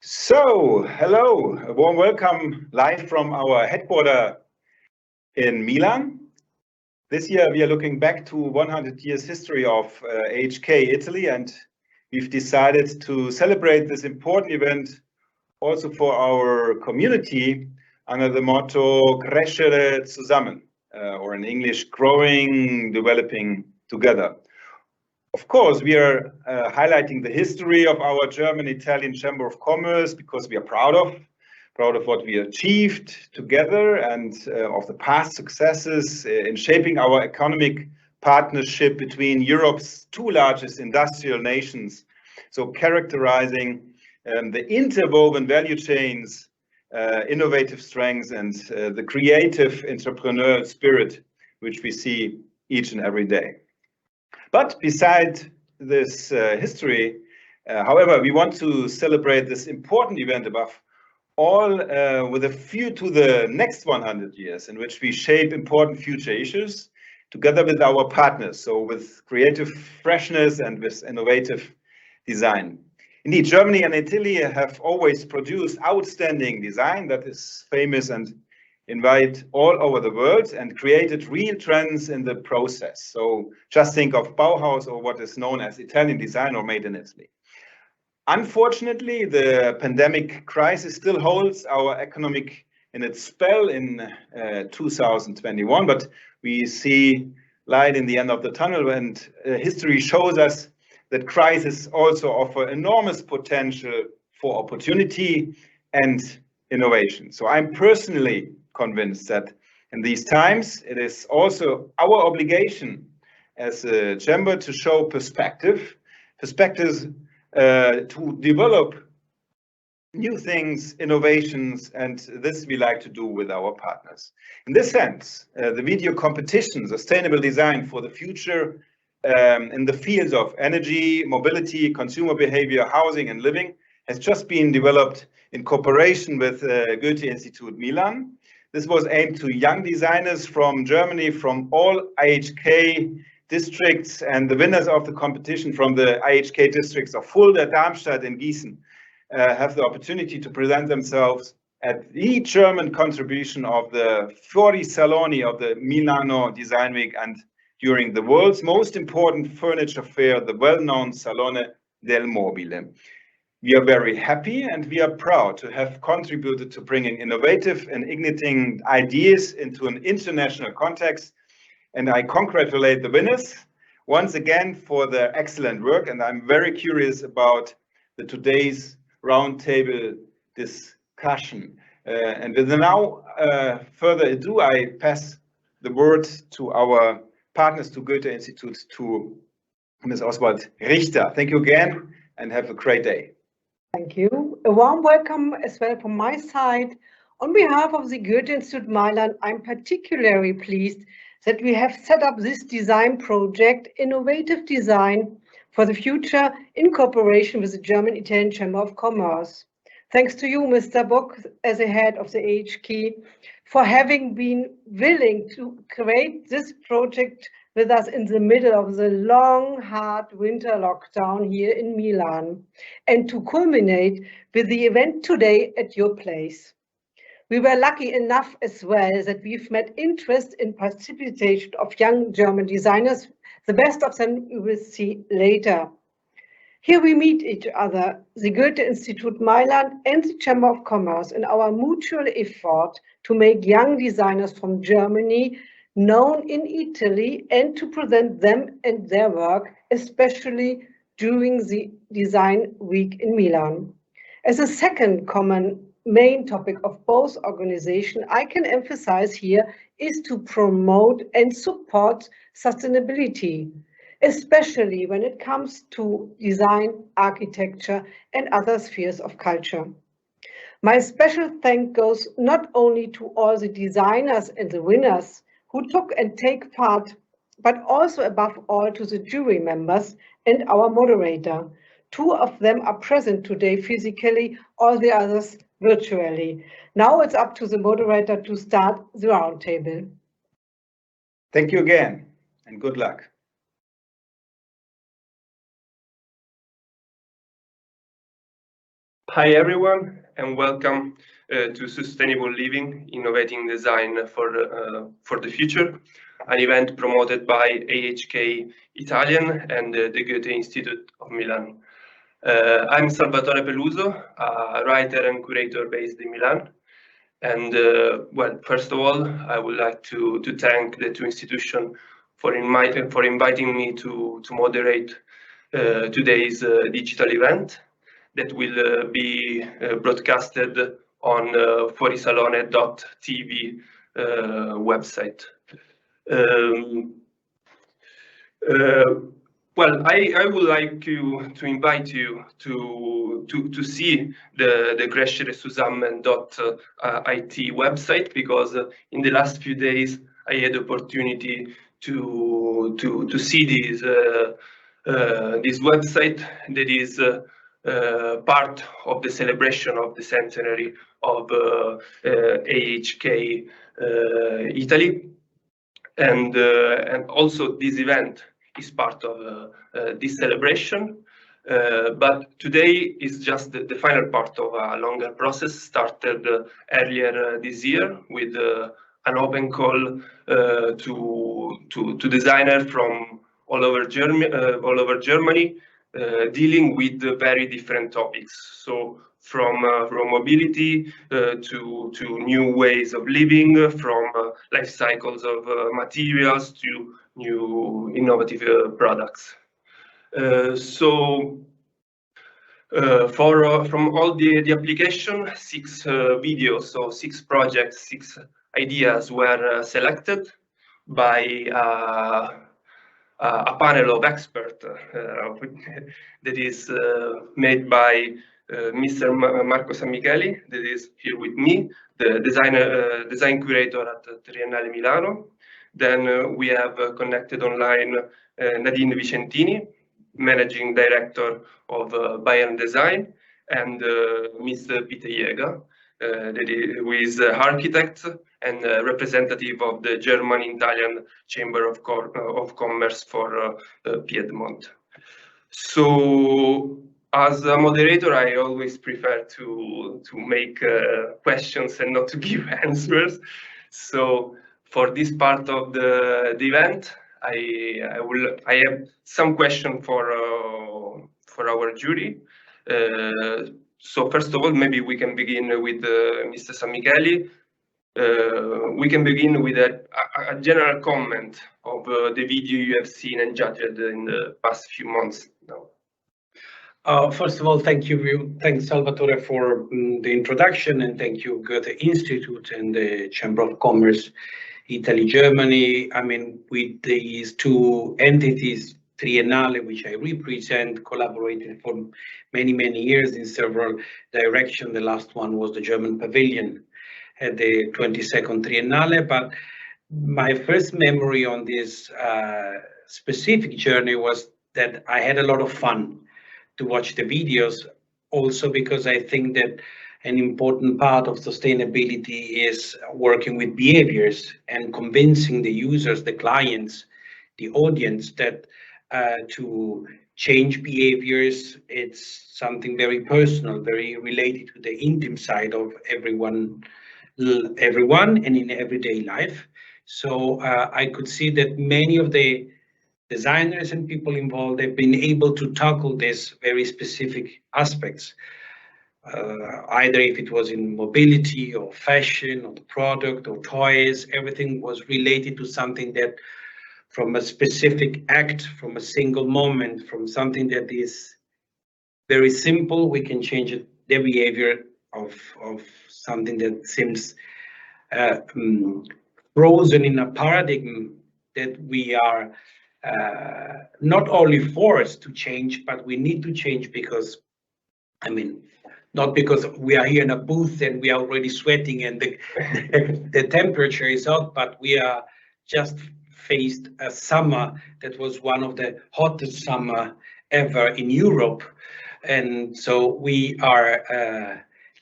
Hello, a warm welcome live from our headquarters in Milan. This year we are looking back to 100 years history of AHK Italy, and we've decided to celebrate this important event also for our community under the motto Crescere zusammen, or in English, growing, developing together. Of course, we are highlighting the history of our German-Italian Chamber of Commerce because we are proud of what we achieved together and of the past successes in shaping our economic partnership between Europe's two largest industrial nations. So characterizing the interwoven value chains, innovative strengths, and the creative entrepreneurial spirit, which we see each and every day. But beside this history, however, we want to celebrate this important event above all with a view to the next 100 years in which we shape important future issues together with our partners, so with creative freshness and with innovative design. Indeed, Germany and Italy have always produced outstanding design that is famous and invite all over the world and created real trends in the process. So just think of Bauhaus or what is known as Italian design or made in Italy. Unfortunately, the pandemic crisis still holds our economic in its spell in 2021, but we see light in the end of the tunnel, and history shows us that crises also offer enormous potential for opportunity and innovation. So I'm personally convinced that in these times, it is also our obligation as a chamber to show perspectives to develop new things, innovations, and this we like to do with our partners. In this sense, the video competition, Sustainable Design for the Future, in the fields of energy, mobility, consumer behavior, housing, and living, has just been developed in cooperation with Goethe-Institut Milan. This was aimed to young designers from Germany, from all IHK districts, and the winners of the competition from the IHK districts of Fulda, Darmstadt, and Gießen have the opportunity to present themselves at the German contribution of the Fuorisalone of the Milano Design Week and during the world's most important furniture fair, the well-known Salone del Mobile. We are very happy and we are proud to have contributed to bringing innovative and igniting ideas into an international context. And I congratulate the winners once again for their excellent work. And I'm very curious about today's roundtable discussion. And with now further ado, I pass the word to our partners, to Goethe-Institut, to Ms. Oswald Richter. Thank you again and have a great day. Thank you. A warm welcome as well from my side. On behalf of the Goethe-Institut Milan, I'm particularly pleased that we have set up this design project, Innovative Design for the Future, in cooperation with the German-Italian Chamber of Commerce. Thanks to you, Mr. Bock, as the head of the AHK, for having been willing to create this project with us in the middle of the long, hard winter lockdown here in Milan, and to culminate with the event today at your place. We were lucky enough as well that we've met interest in participation of young German designers. The best of them you will see later. Here we meet each other, the Goethe-Institut Milan and the Chamber of Commerce, in our mutual effort to make young designers from Germany known in Italy and to present them and their work, especially during the Design Week in Milan. As a second common main topic of both organizations, I can emphasize here is to promote and support sustainability, especially when it comes to design, architecture, and other spheres of culture. My special thanks goes not only to all the designers and the winners who took and take part, but also above all to the jury members and our moderator. Two of them are present today physically, all the others virtually. Now it's up to the moderator to start the roundtable. Thank you again and good luck. Hi everyone, and welcome to Sustainable Living, Innovating Design for the Future, an event promoted by AHK Italian and the Goethe Institute of Milan. I'm Salvatore Peluso, a writer and curator based in Milan. And well, first of all, I would like to thank the two institutions for inviting me to moderate today's digital event that will be broadcasted on Fuorisalone.it website. Well, I would like to invite you to see the cresceresusammen.it website, because in the last few days I had the opportunity to see this website that is part of the celebration of the centenary of AHK Italy, and also this event is part of this celebration. But today is just the final part of a longer process started earlier this year with an open call to designers from all over Germany, dealing with very different topics. So from mobility to new ways of living, from life cycles of materials to new innovative products. From all the application, 6 videos, so 6 projects, 6 ideas were selected by a panel of experts that is made by Mr. Marco Sammicheli, that is here with me, the design curator at Triennale Milano. Then we have connected online Nadine Vicentini, managing director of Bayern Design, and Mr. Peter Jäger, who is architect and representative of the German-Italian Chamber of Commerce for Piedmont. So, as a moderator, I always prefer to make questions and not to give answers. So, for this part of the event, I have some question for our jury. So first of all, maybe we can begin with Mr. Sammicheli. We can begin with a general comment of the video you have seen and judged in the past few months now. First of all, thanks Salvatore for the introduction, and thank you Goethe Institute and the Chamber of Commerce, Italy, Germany. I mean, with these two entities, Triennale, which I represent, collaborated for many years in several directions. The last one was the German Pavilion at the 22nd Triennale. But my first memory on this specific journey was that I had a lot of fun to watch the videos, also because I think that an important part of sustainability is working with behaviors and convincing the users, the clients, the audience that to change behaviors, it's something very personal, very related to the intimate side of everyone and in everyday life. So I could see that many of the designers and people involved have been able to tackle these very specific aspects, either if it was in mobility or fashion or the product or toys. Everything was related to something that, from a specific act, from a single moment, from something that is very simple, we can change it, the behavior of something that seems frozen in a paradigm that we are not only forced to change, but we need to change because, I mean, not because we are here in a booth and we are already sweating and the temperature is up, but we are just faced a summer that was one of the hottest summer ever in Europe. And so we are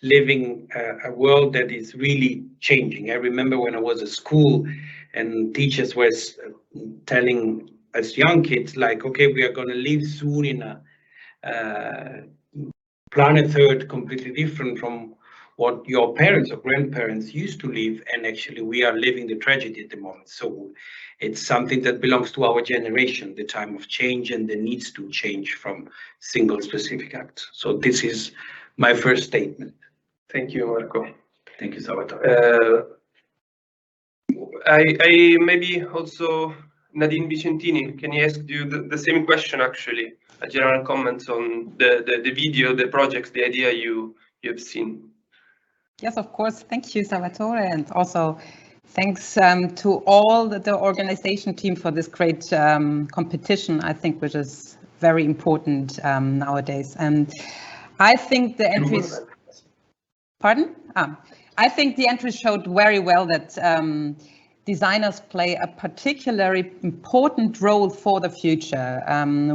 living a world that is really changing. I remember when I was at school and teachers were telling us young kids, like, okay, we are going to live soon in a planet Earth completely different from what your parents or grandparents used to live, and actually we are living the tragedy at the moment. So it's something that belongs to our generation, the time of change and the needs to change from single specific acts. So this is my first statement. Thank you, Marco. Thank you, Salvatore. I maybe also, Nadine Vicentini, can I ask you the same question, actually, a general comment on the video, the projects, the idea you've seen? Yes, of course. Thank you, Salvatore, and also thanks to all the organization team for this great competition, I think, which is very important nowadays. And I think the entries, pardon? I think the entries showed very well that designers play a particularly important role for the future,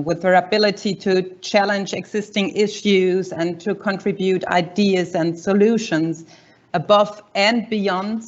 with their ability to challenge existing issues and to contribute ideas and solutions above and beyond.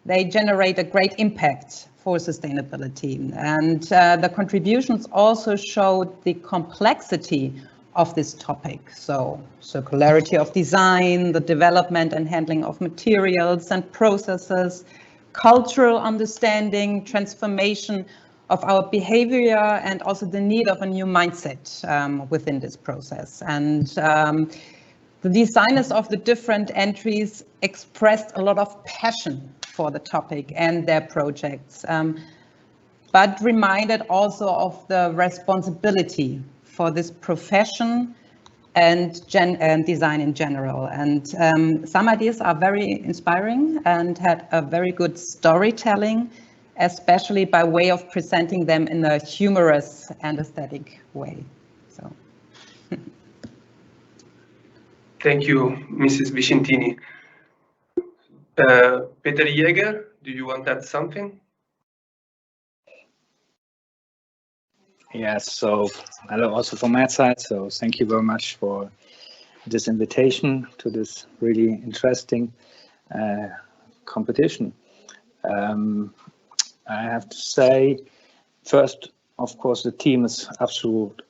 They generate a great impact for sustainability. And the contributions also showed the complexity of this topic. So circularity of design, the development and handling of materials and processes, cultural understanding, transformation of our behavior, and also the need of a new mindset within this process. And the designers of the different entries expressed a lot of passion for the topic and their projects, but reminded also of the responsibility for this profession and design in general. And some ideas are very inspiring and had a very good storytelling, especially by way of presenting them in a humorous and aesthetic way. So. Thank you, Mrs. Vicentini. Peter Jäger, do you want to add something? Yes, so hello also from my side. So thank you very much for this invitation to this really interesting competition. I have to say, first, of course, the team is absolutely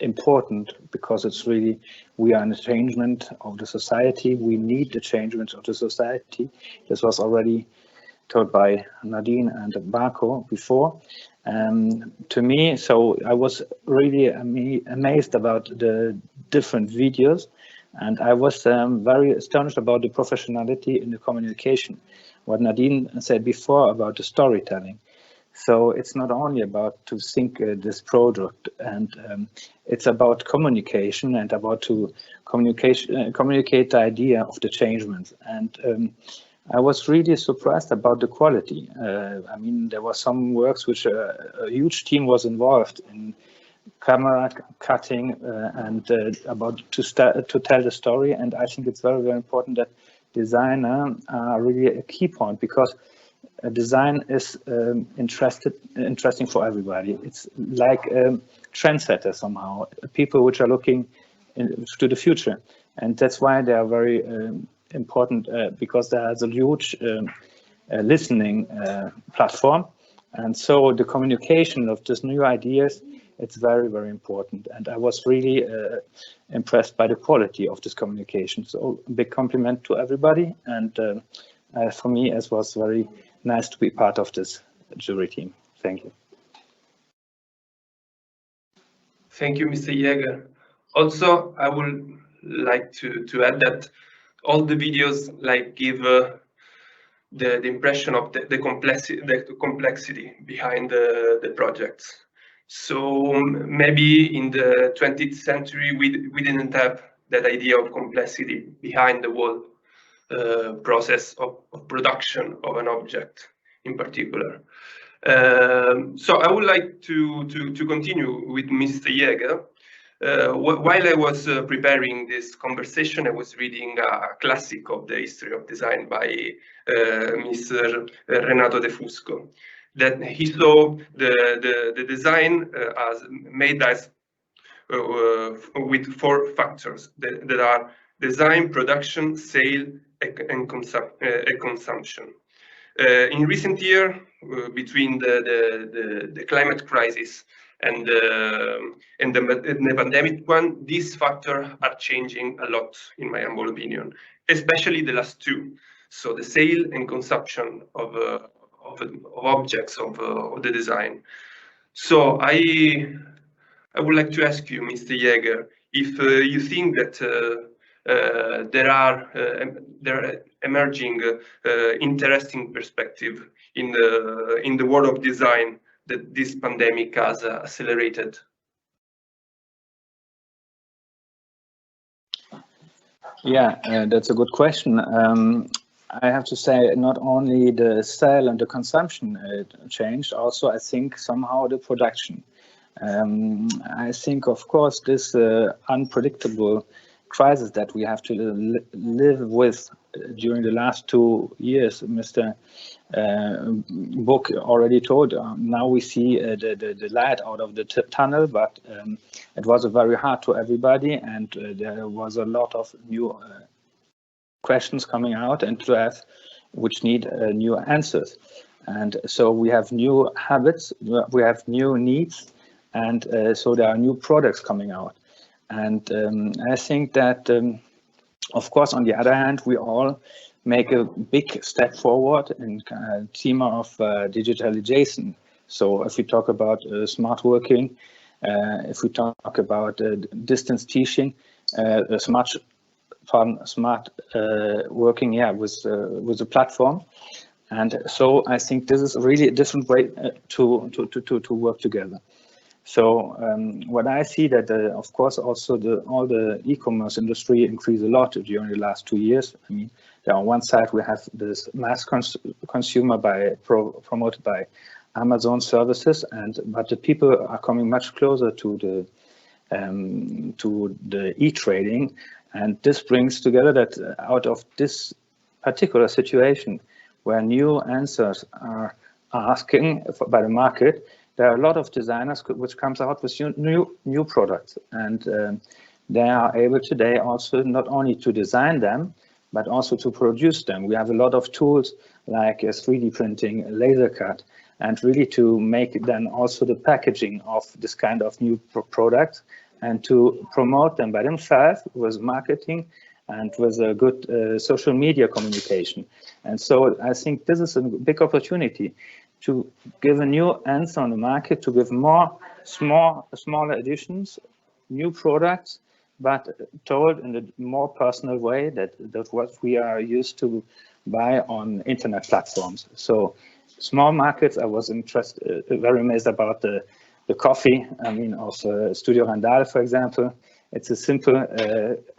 important, because it's really, we are in a changement of the society. We need the changement of the society. This was already told by Nadine and Marco before. To me, so I was really amazed about the different videos, and I was very astonished about the professionality in the communication. What Nadine said before about the storytelling. So it's not only about to think this product, and it's about communication and about to communicate the idea of the changement. And I was really surprised about the quality. I mean, there were some works which a huge team was involved in, camera cutting and about to tell the story. And I think it's very, very important that designer are really a key point, because design is interesting for everybody. It's like trendsetter somehow, people which are looking to the future, and that's why they are very important, because there is a huge listening platform, and so the communication of these new ideas, it's very, very important. And I was really impressed by the quality of this communication. So a big compliment to everybody, and for me it was very nice to be part of this jury team. Thank you. Thank you, Mr. Jäger. Also, I would like to add that all the videos give the impression of the complexity behind the projects. So maybe in the 20th century we didn't have that idea of complexity behind the whole process of production of an object in particular. So I would like to continue with Mr. Jäger. While I was preparing this conversation, I was reading a classic of the history of design by Mr. Renato De Fusco, that he saw the design as made as with 4 factors that are design, production, sale, and consumption. In recent years, between the climate crisis and the pandemic one, these factors are changing a lot, in my humble opinion, especially the last two. So the sale and consumption of objects of the design. So I would like to ask you, Mr. Jäger, if you think that there are emerging interesting perspective in the world of design that this pandemic has accelerated. Yeah, that's a good question. I have to say, not only the sale and the consumption changed, also I think somehow the production. I think, of course, this unpredictable crisis that we have to live with during the last 2 years, Mr. Book already told. Now we see the light out of the tunnel, but it was very hard to everybody, and there was a lot of new questions coming out and to us which need new answers. And so we have new habits, we have new needs, and so there are new products coming out. And I think that, of course, on the other hand, we all make a big step forward in theme of digitalization. So if we talk about smart working, if we talk about distance teaching, smart working, yeah, with the platform. And so I think this is really a different way to work together. So what I see that, of course, also all the e-commerce industry increased a lot during the last 2 years. I mean, on one side we have this mass consumer promoted by Amazon services, but the people are coming much closer to the e-trading, and this brings together that out of this particular situation where new answers are asking by the market, there are a lot of designers which comes out with new products, and they are able today also not only to design them, but also to produce them. We have a lot of tools like 3D printing, laser cut, and really to make then also the packaging of this kind of new products and to promote them by themselves with marketing and with a good social media communication. And so I think this is a big opportunity to give a new answer on the market, to give more smaller editions, new products, but told in a more personal way that what we are used to buy on internet platforms. So small markets, I was very amazed about the coffee, I mean, of Studio Randall, for example. It's a simple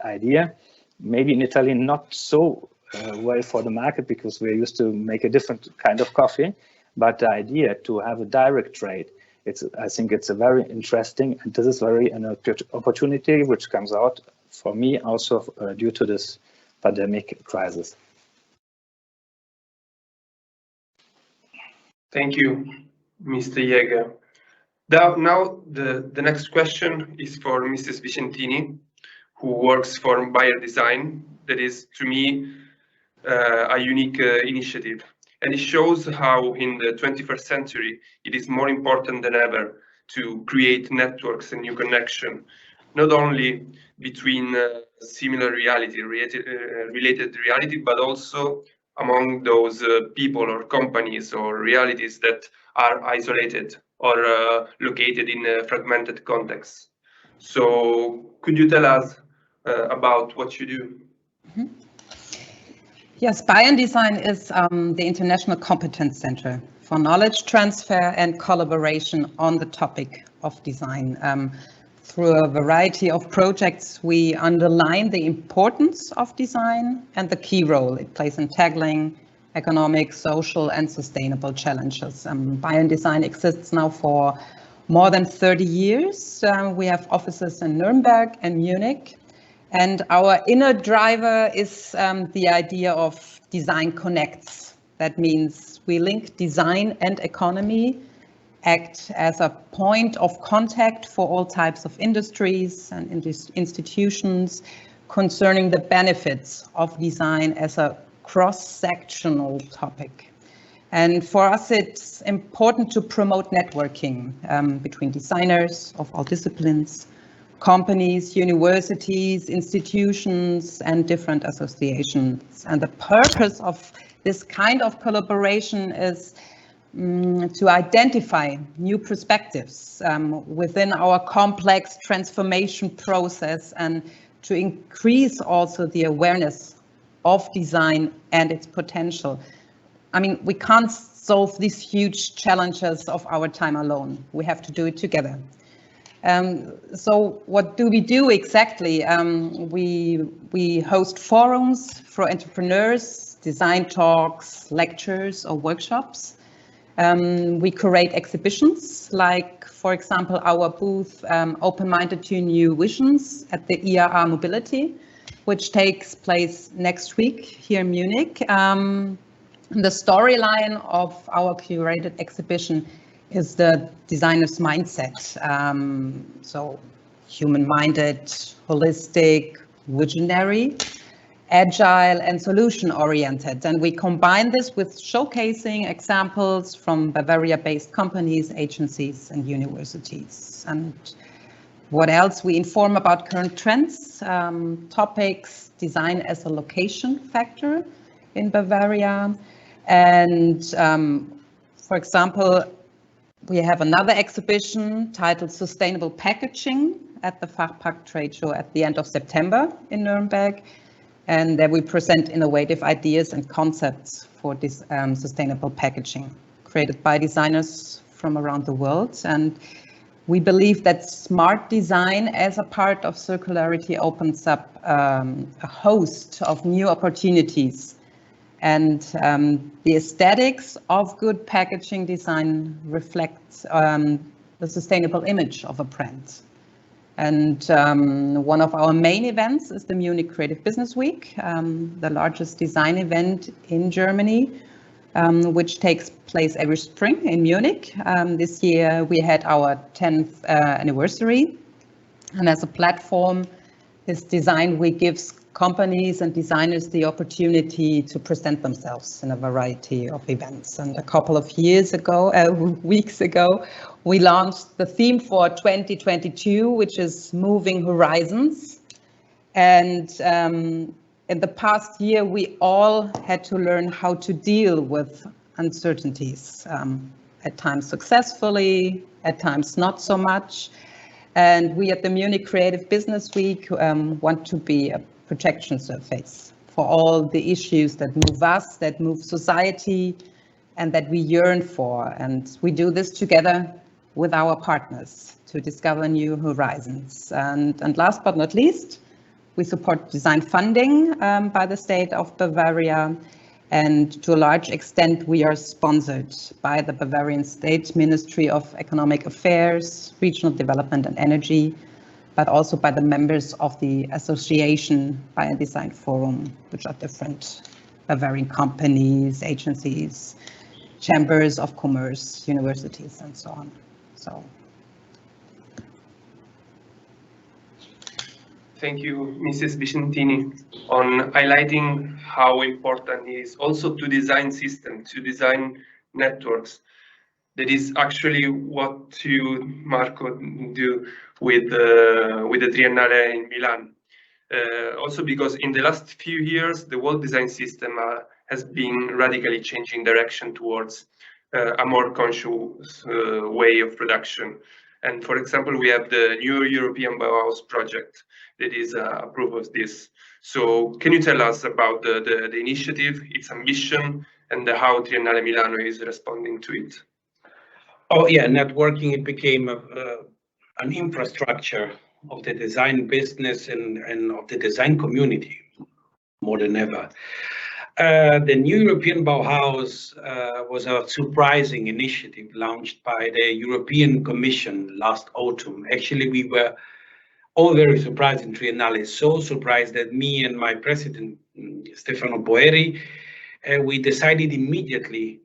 idea, maybe in Italy not so well for the market because we're used to make a different kind of coffee. But the idea to have a direct trade, I think it's a very interesting, and this is an opportunity which comes out for me also due to this pandemic crisis. Thank you, Mr. Jäger. Now the next question is for Mrs. Vicentini, who works for Buyer Design. That is, to me, a unique initiative. And it shows how in the 21st century, it is more important than ever to create networks and new connection, not only between similar related reality, but also among those people or companies or realities that are isolated or located in a fragmented context. So could you tell us about what you do? Mm-hmm. Yes, Buyer Design is the International Competence Center for knowledge transfer and collaboration on the topic of design. Through a variety of projects, we underline the importance of design and the key role it plays in tackling economic, social, and sustainable challenges. Buyer Design exists now for more than 30 years. We have offices in Nuremberg and Munich. And our inner driver is the idea of design connects. That means we link design and economy, act as a point of contact for all types of industries and institutions concerning the benefits of design as a cross-sectional topic. And for us, it's important to promote networking between designers of all disciplines, companies, universities, institutions, and different associations. And the purpose of this kind of collaboration is to identify new perspectives within our complex transformation process and to increase also the awareness of design and its potential. I mean, we can't solve these huge challenges of our time alone. We have to do it together. So what do we do exactly? We host forums for entrepreneurs, design talks, lectures or workshops. We curate exhibitions like, for example, our booth Open-Minded to New Visions at the IAA Mobility, which takes place next week here in Munich. The storyline of our curated exhibition is the designer's mindset. So human-minded, holistic, visionary, agile and solution-oriented. And we combine this with showcasing examples from Bavaria-based companies, agencies and universities. And what else? We inform about current trends, topics, design as a location factor in Bavaria. And for example, we have another exhibition titled Sustainable Packaging at the Fachpack trade show at the end of September in Nuremberg. And there we present innovative ideas and concepts for this sustainable packaging created by designers from around the world. And we believe that smart design as a part of circularity opens up a host of new opportunities. And the aesthetics of good packaging design reflects the sustainable image of a brand. And one of our main events is the Munich Creative Business Week, the largest design event in Germany, which takes place every spring in Munich. This year we had our 10th anniversary. And as a platform, this Design Week gives companies and designers the opportunity to present themselves in a variety of events. And a couple of weeks ago, we launched the theme for 2022, which is Moving Horizons. And in the past year, we all had to learn how to deal with uncertainties, at times successfully, at times not so much. And we at the Munich Creative Business Week want to be a projection surface for all the issues that move us, that move society, and that we yearn for. And we do this together with our partners to discover new horizons. And last but not least, we support design funding by the state of Bavaria. And to a large extent, we are sponsored by the Bavarian State Ministry of Economic Affairs, Regional Development and Energy, but also by the members of the Association Biodesign Forum, which are different Bavarian companies, agencies, chambers of commerce, universities, and so on. So. Thank you, Mrs. Vicentini, on highlighting how important it is also to design systems, to design networks. That is actually what you, Marco, do with the Triennale in Milan. Also because in the last few years, the world design system has been radically changing direction towards a more conscious way of production. And for example, we have the new European Bauhaus project that is a proof of this. So can you tell us about the initiative, its ambition, and how Triennale Milano is responding to it? Oh yeah, networking, it became an infrastructure of the design business and of the design community more than ever. The new European Bauhaus was a surprising initiative launched by the European Commission last autumn. Actually, we were all very surprised in Triennale, so surprised that me and my president, Stefano Boeri, we decided immediately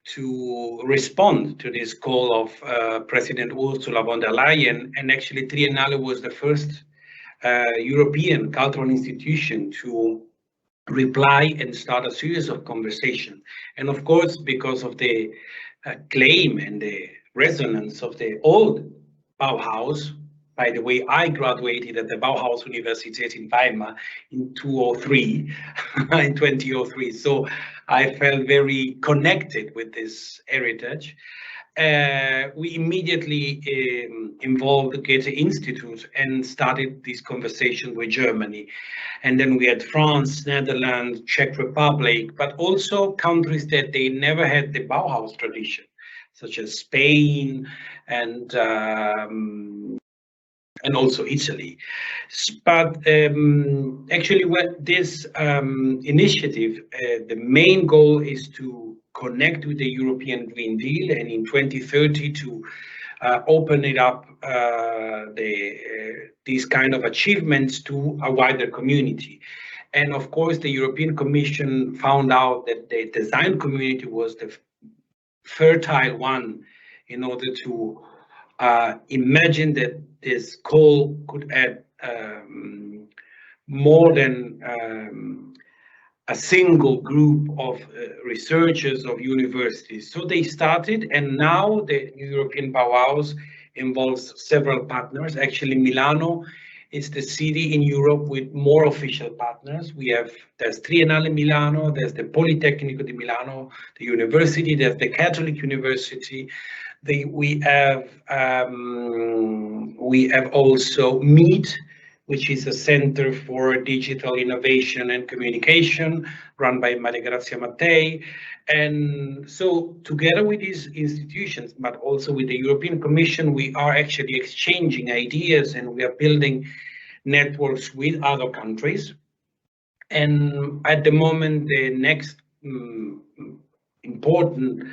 to respond to this call of President Ursula von der Leyen. And actually Triennale was the first European cultural institution to reply and start a series of conversation. And of course, because of the claim and the resonance of the old Bauhaus. By the way, I graduated at the Bauhaus Universität in Weimar in 2003, in 2003. So I felt very connected with this heritage. We immediately involved the Goethe Institute and started this conversation with Germany. And then we had France, Netherlands, Czech Republic, but also countries that they never had the Bauhaus tradition, such as Spain and also Italy. But actually, what this initiative, the main goal is to connect with the European Green Deal, and in 2030 to open it up, these kind of achievements to a wider community. And of course, the European Commission found out that the design community was the fertile one in order to imagine that this goal could add more than a single group of researchers of universities. So they started, and now the European Bauhaus involves several partners. Actually, Milano is the city in Europe with more official partners. There's Triennale Milano, there's the Politecnico di Milano, the university, there's the Catholic University. We have also MEET, which is a center for digital innovation and communication run by Maria Grazia Mattei. And so together with these institutions, but also with the European Commission, we are actually exchanging ideas, and we are building networks with other countries. And at the moment, the next important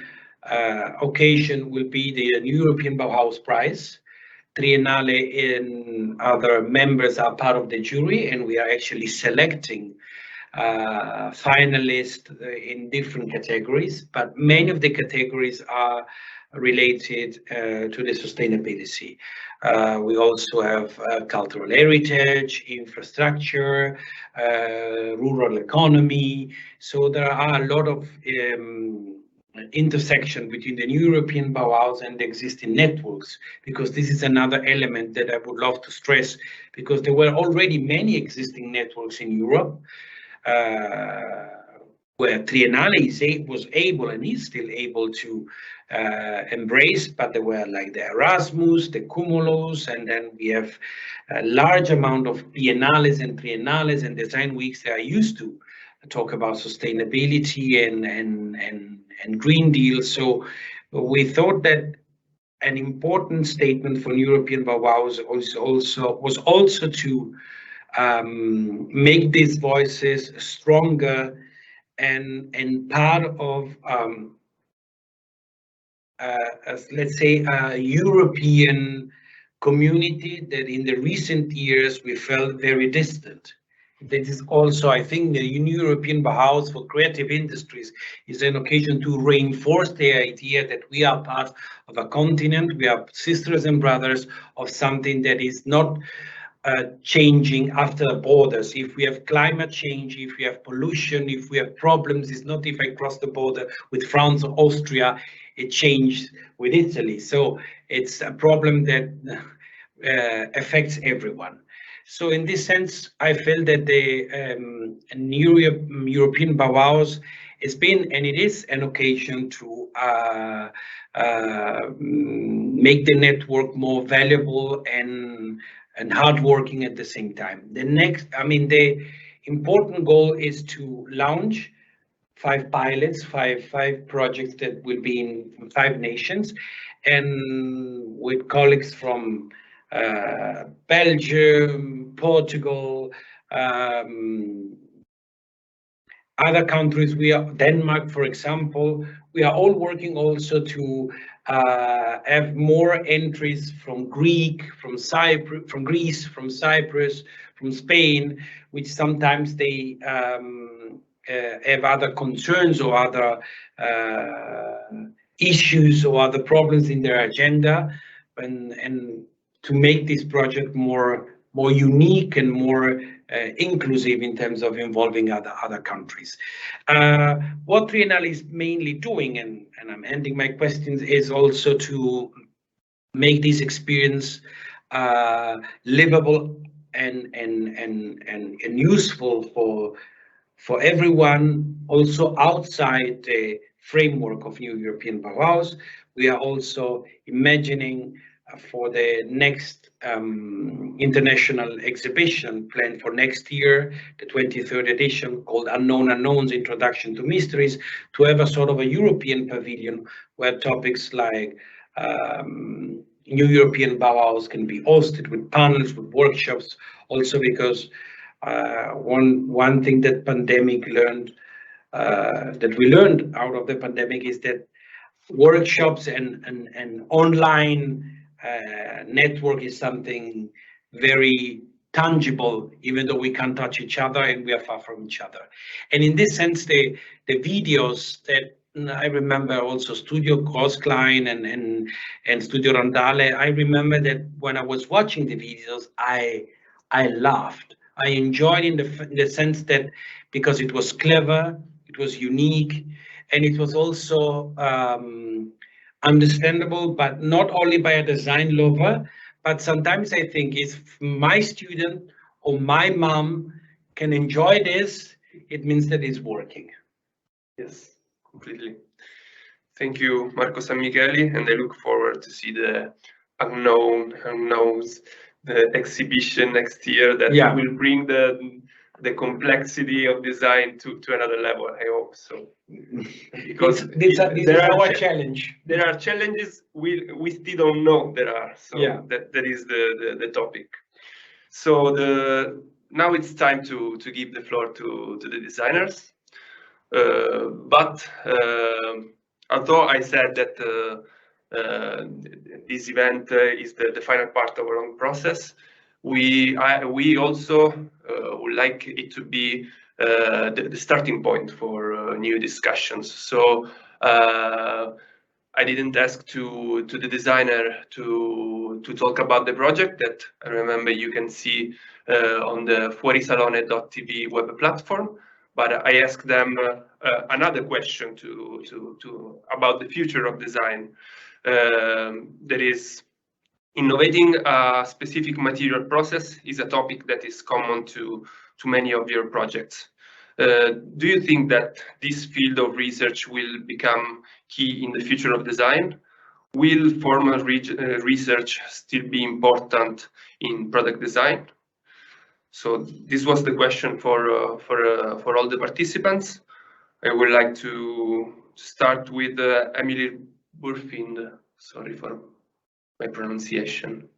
occasion will be the European Bauhaus Prize. Triennale and other members are part of the jury, and we are actually selecting finalists in different categories, but many of the categories are related to the sustainability. We also have cultural heritage, infrastructure, rural economy. So there are a lot of intersection between the new European Bauhaus and the existing networks, because this is another element that I would love to stress, because there were already many existing networks in Europe where Triennale was able and is still able to embrace, but there were like the Erasmus, the Cumulus, and then we have a large amount of biennales and triennales and design weeks that are used to talk about sustainability and Green Deal. So we thought that an important statement for European Bauhaus was also to make these voices stronger and part of let's say a European community that in the recent years we felt very distant. That is also, I think, the European Bauhaus for creative industries is an occasion to reinforce the idea that we are part of a continent, we are sisters and brothers of something that is not changing after borders. If we have climate change, if we have pollution, if we have problems, it's not if I cross the border with France or Austria, it changed with Italy. So it's a problem that affects everyone. So in this sense, I feel that the European Bauhaus has been, and it is, an occasion to make the network more valuable and hardworking at the same time. The important goal is to launch 5 pilots, five projects that will be in 5 nations, and with colleagues from Belgium, Portugal, other countries. Denmark, for example. We are all working also to have more entries from Greece, from Cyprus, from Spain, which sometimes they have other concerns or other issues or other problems in their agenda, and to make this project more more unique and more inclusive in terms of involving other countries. What Triennale is mainly doing, and I'm ending my questions, is also to make this experience livable and useful for everyone, also outside the framework of New European Bauhaus. We are also imagining for the next international exhibition planned for next year, the 23rd edition, called Unknown Unknowns, Introduction to Mysteries, to have a sort of a European pavilion where topics like New European Bauhaus can be hosted with panels, with workshops, also because one thing that pandemic learned, that we learned out of the pandemic, is that workshops and online network is something very tangible, even though we can't touch each other and we are far from each other. And in this sense, the videos that I remember, also Studio Crossklein and Studio Rondale, I remember that when I was watching the videos, I laughed. I enjoyed in the sense that because it was clever, it was unique, and it was also understandable, but not only by a design lover, but sometimes I think if my student or my mom can enjoy this, it means that it's working. Yes, completely. Thank you, Marco Sanmicheli, and I look forward to see the unknowns, the exhibition next year that will bring the complexity of design to another level. I hope so. Because this is our challenge. There are challenges we still don't know there are. So that is the topic. So now it's time to give the floor to the designers. But although I said that this event is the final part of our own process, we also would like it to be the starting point for new discussions. So I didn't ask to the designer to talk about the project that I remember you can see on the Fuorisalone.it web platform. But I asked them another question about the future of design. That is, innovating a specific material process is a topic that is common to many of your projects. Do you think that this field of research will become key in the future of design? Will formal research still be important in product design? So this was the question for all the participants. I would like to start with Emily Burfind. Sorry for my pronunciation.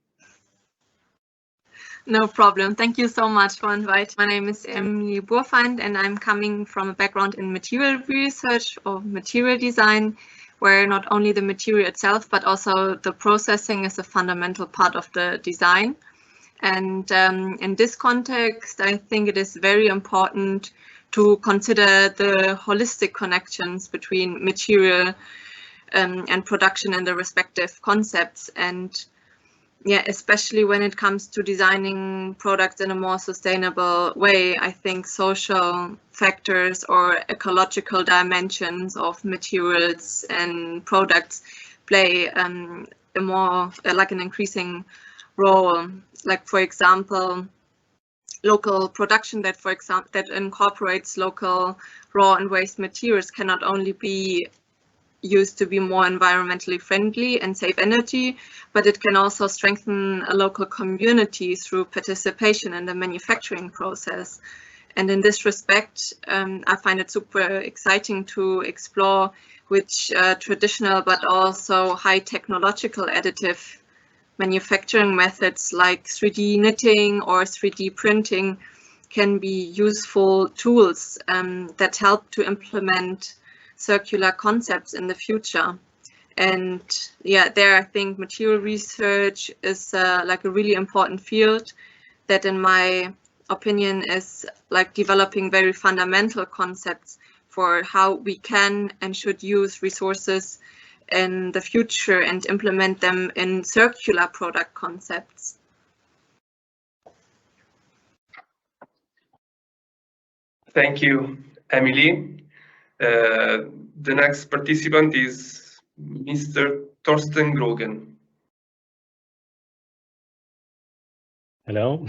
No problem. Thank you so much for inviting. My name is Emily Burfind, and I'm coming from a background in material research or material design, where not only the material itself, but also the processing is a fundamental part of the design. And in this context, I think it is very important to consider the holistic connections between material and production and the respective concepts. And yeah, especially when it comes to designing products in a more sustainable way, I think social factors or ecological dimensions of materials and products play an increasing role. Like, for example, local production that incorporates local raw and waste materials can not only be used to be more environmentally friendly and save energy, but it can also strengthen a local community through participation in the manufacturing process. And in this respect, I find it super exciting to explore which traditional but also high technological additive manufacturing methods like 3D knitting or 3D printing can be useful tools that help to implement circular concepts in the future. And yeah, there I think material research is like a really important field that, in my opinion, is like developing very fundamental concepts for how we can and should use resources in the future and implement them in circular product concepts. Thank you, Emily. The next participant is Mr. Thorsten Grogen. Hello.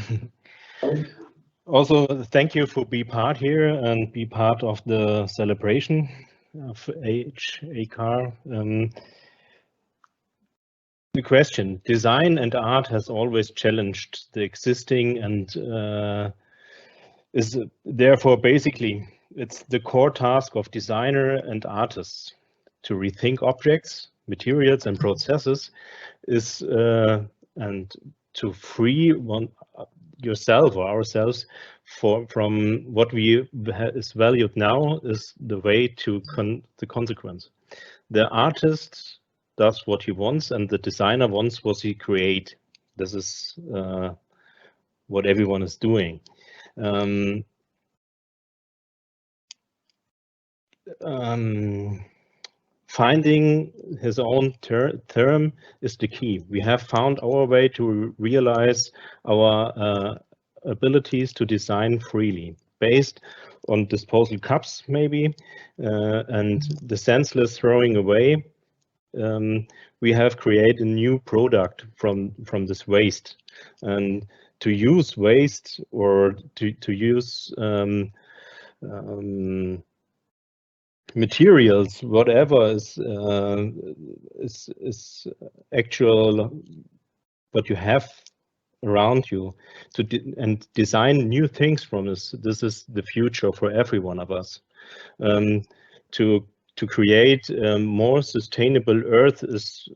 Also, thank you for being part here and be part of the celebration of HACAR. The question, design and art has always challenged the existing and is therefore basically it's the core task of designer and artists to rethink objects, materials and processes is and to free yourself or ourselves from what is valued now is the way to the consequence. The artist does what he wants and the designer wants what he create. This is what everyone is doing. Finding his own term is the key. We have found our way to realize our abilities to design freely, based on disposal cups maybe, and the senseless throwing away. We have created a new product from this waste, and to use waste or to use materials, whatever is actual what you have around you, and design new things from this. This is the future for every one of us. To create a more sustainable Earth is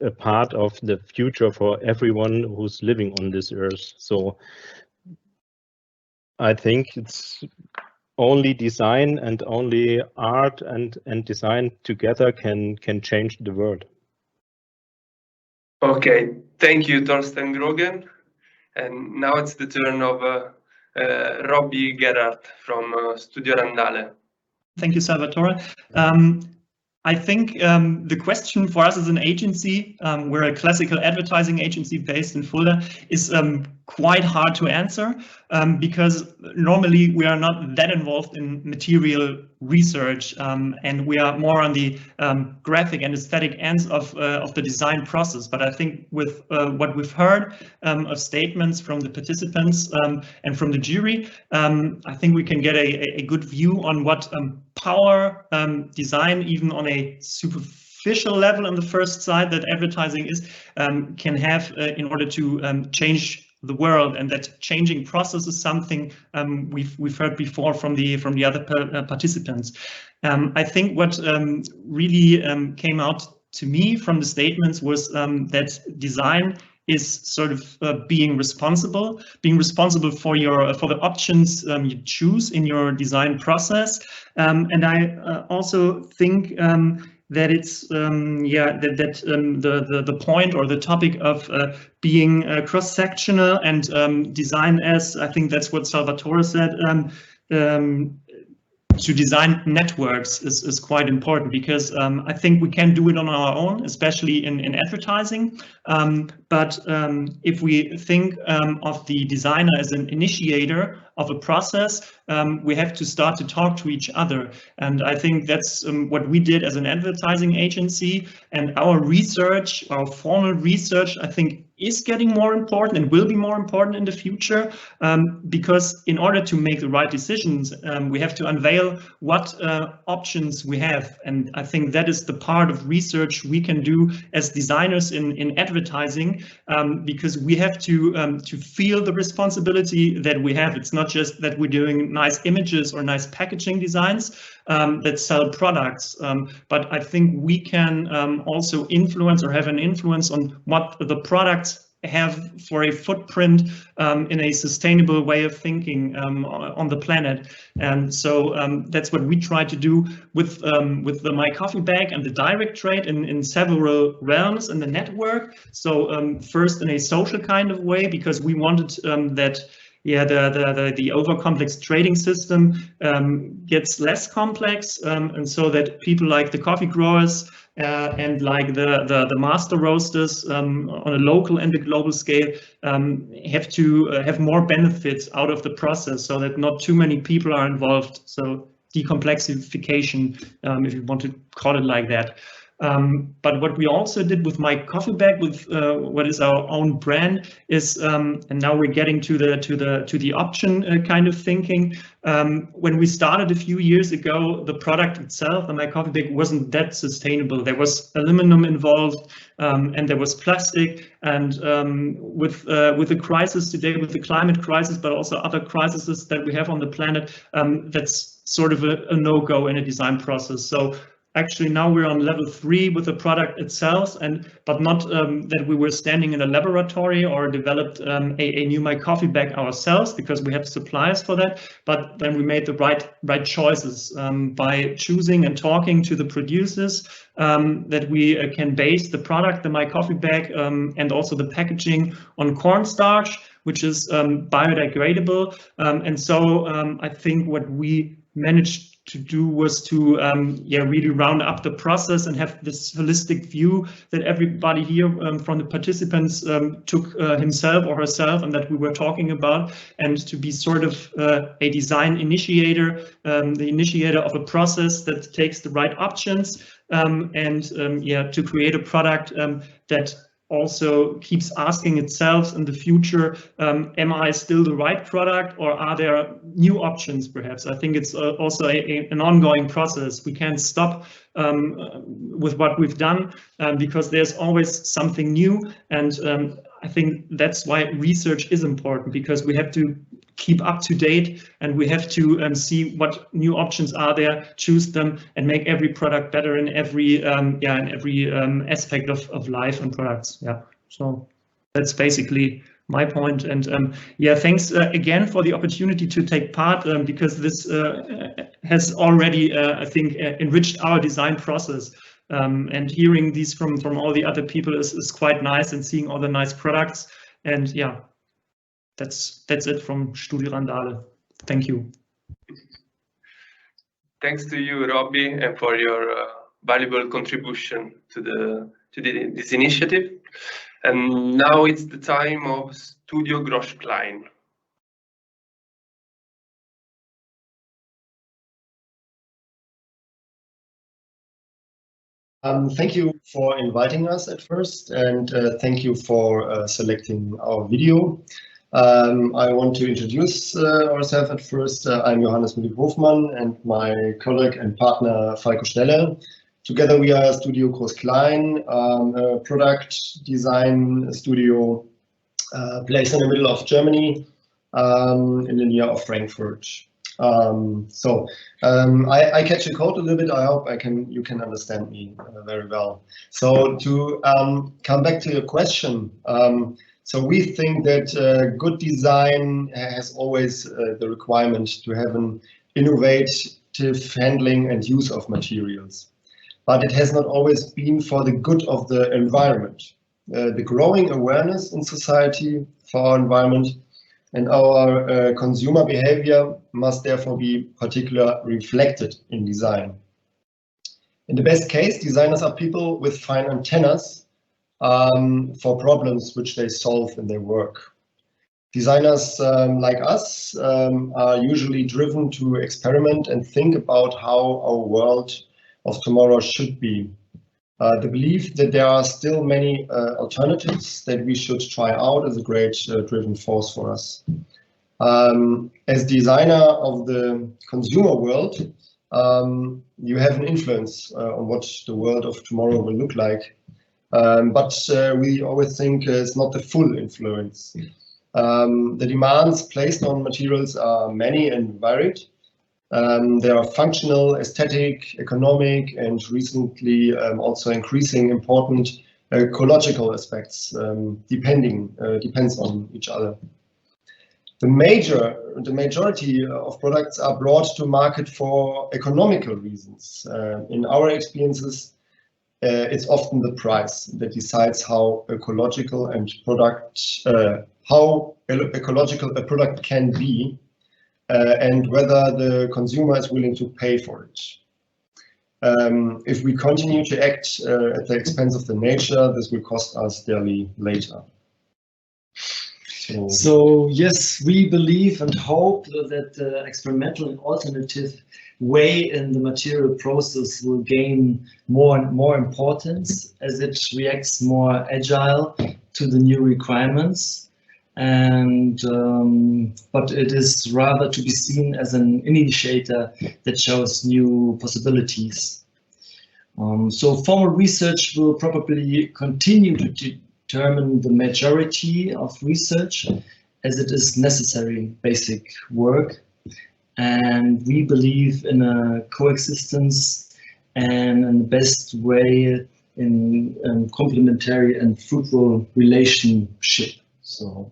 a part of the future for everyone who's living on this Earth. So I think it's only design and only art and design together can change the world. Okay, thank you, Thorsten Grogen. And now it's the turn of Robbie Gerhardt from Studio Randale. Thank you, Salvatore. I think the question for us as an agency, we're a classical advertising agency based in Fulda, is quite hard to answer because normally we are not that involved in material research and we are more on the graphic and aesthetic ends of the design process. But I think with what we've heard of statements from the participants and from the jury, I think we can get a good view on what power design, even on a superficial level on the first side that advertising is, can have in order to change the world, and that changing process is something we've heard before from the other participants. I think what really came out to me from the statements was that design is sort of being responsible for the options you choose in your design process, and I also think that it's the point or the topic of being cross-sectional and design as, I think that's what Salvatore said, to design networks is quite important, because I think we can do it on our own, especially in advertising. But if we think of the designer as an initiator of a process, we have to start to talk to each other. And I think that's what we did as an advertising agency, and our research, our formal research, I think is getting more important and will be more important in the future, because in order to make the right decisions, we have to unveil what options we have. And I think that is the part of research we can do as designers in advertising, because we have to feel the responsibility that we have. It's not just that we're doing nice images or nice packaging designs that sell products, but I think we can also influence or have an influence on what the products have for a footprint in a sustainable way of thinking on the planet. And so that's what we try to do with the My Coffee Bag and the direct trade in several realms in the network. So first in a social kind of way, because we wanted that the over-complex trading system gets less complex, and so that people like the coffee growers and like the master roasters on a local and the global scale have to have more benefits out of the process, so that not too many people are involved. So decomplexification, if you want to call it like that. But what we also did with My Coffee Bag, with what is our own brand, is and now we're getting to the option kind of thinking. When we started a few years ago, the product itself, the My Coffee Bag, wasn't that sustainable. There was aluminum involved, and there was plastic. And with the crisis today, with the climate crisis, but also other crises that we have on the planet, that's sort of a no-go in a design process. So actually now we're on level 3 with the product itself, but not that we were standing in a laboratory or developed a new My Coffee Bag ourselves, because we have suppliers for that. But then we made the right choices by choosing and talking to the producers, that we can base the product, the My Coffee Bag, and also the packaging on cornstarch, which is biodegradable. And so I think what we managed to do was to really round up the process and have this holistic view that everybody here from the participants took himself or herself, and that we were talking about, and to be sort of a design initiator, the initiator of a process that takes the right options, and to create a product that also keeps asking itself in the future, am I still the right product, or are there new options perhaps? I think it's also an ongoing process. We can't stop with what we've done, because there's always something new. And I think that's why research is important, because we have to keep up to date, and we have to see what new options are there, choose them, and make every product better in every aspect of life and products. Yeah, so that's basically my point. And thanks again for the opportunity to take part, because this has already, I think, enriched our design process. And hearing these from all the other people is quite nice, and seeing all the nice products. And yeah, that's it from Studio Randale. Thank you. Thanks to you, Robbie, and for your valuable contribution to this initiative. And now it's the time of Studio Grosch Klein. Thank you for inviting us at first, and thank you for selecting our video. I want to introduce ourselves at first. I'm Johannes Müller-Hofmann, and my colleague and partner Falco Schneller. Together we are Studio Grosch Klein, a product design studio placed in the middle of Germany, in the near of Frankfurt. I catch a code a little bit. I hope you can understand me very well. So to come back to your question, so we think that good design has always the requirement to have an innovative handling and use of materials, but it has not always been for the good of the environment. The growing awareness in society for our environment and our consumer behavior must therefore be particularly reflected in design. In the best case, designers are people with fine antennas for problems which they solve in their work. Designers like us are usually driven to experiment and think about how our world of tomorrow should be. The belief that there are still many alternatives that we should try out is a great driven force for us. As designer of the consumer world, you have an influence on what the world of tomorrow will look like. But we always think it's not the full influence. The demands placed on materials are many and varied. There are functional, aesthetic, economic, and recently also increasing important ecological aspects, depends on each other. The majority of products are brought to market for economical reasons. In our experiences, it's often the price that decides how ecological a product can be, and whether the consumer is willing to pay for it. if we continue to act at the expense of the nature, this will cost us dearly later. So yes, we believe and hope that the experimental and alternative way in the material process will gain more and more importance as it reacts more agile to the new requirements. And but it is rather to be seen as an initiator that shows new possibilities. So formal research will probably continue to determine the majority of research as it is necessary basic work. And we believe in a coexistence and in the best way in complementary and fruitful relationship. So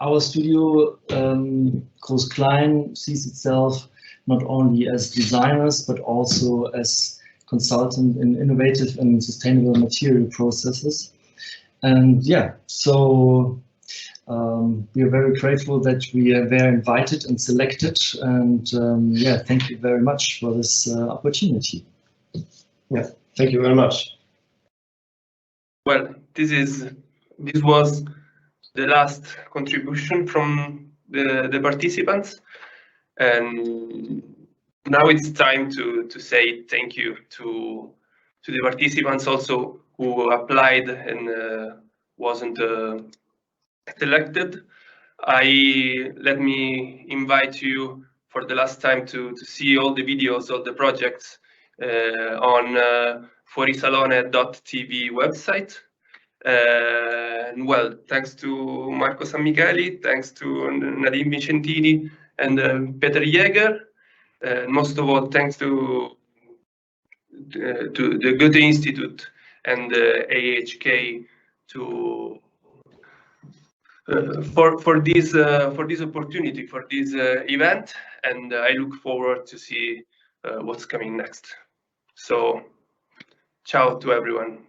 our studio, Groß Klein, sees itself not only as designers, but also as consultant in innovative and sustainable material processes. And yeah, so we are very grateful that we were invited and selected. And yeah, thank you very much for this opportunity. Yeah, thank you very much. Well, this was the last contribution from the participants, and now it's time to say thank you to the participants also who applied and wasn't selected. Let me invite you for the last time to see all the videos of the projects on Fuorisalone.it website. And well, thanks to Marco Sammicheli, thanks to Nadine Vicentini and Peter Jäger. Most of all, thanks to the Goethe Institute and AHK for this opportunity, for this event, and I look forward to see what's coming next. So, ciao to everyone.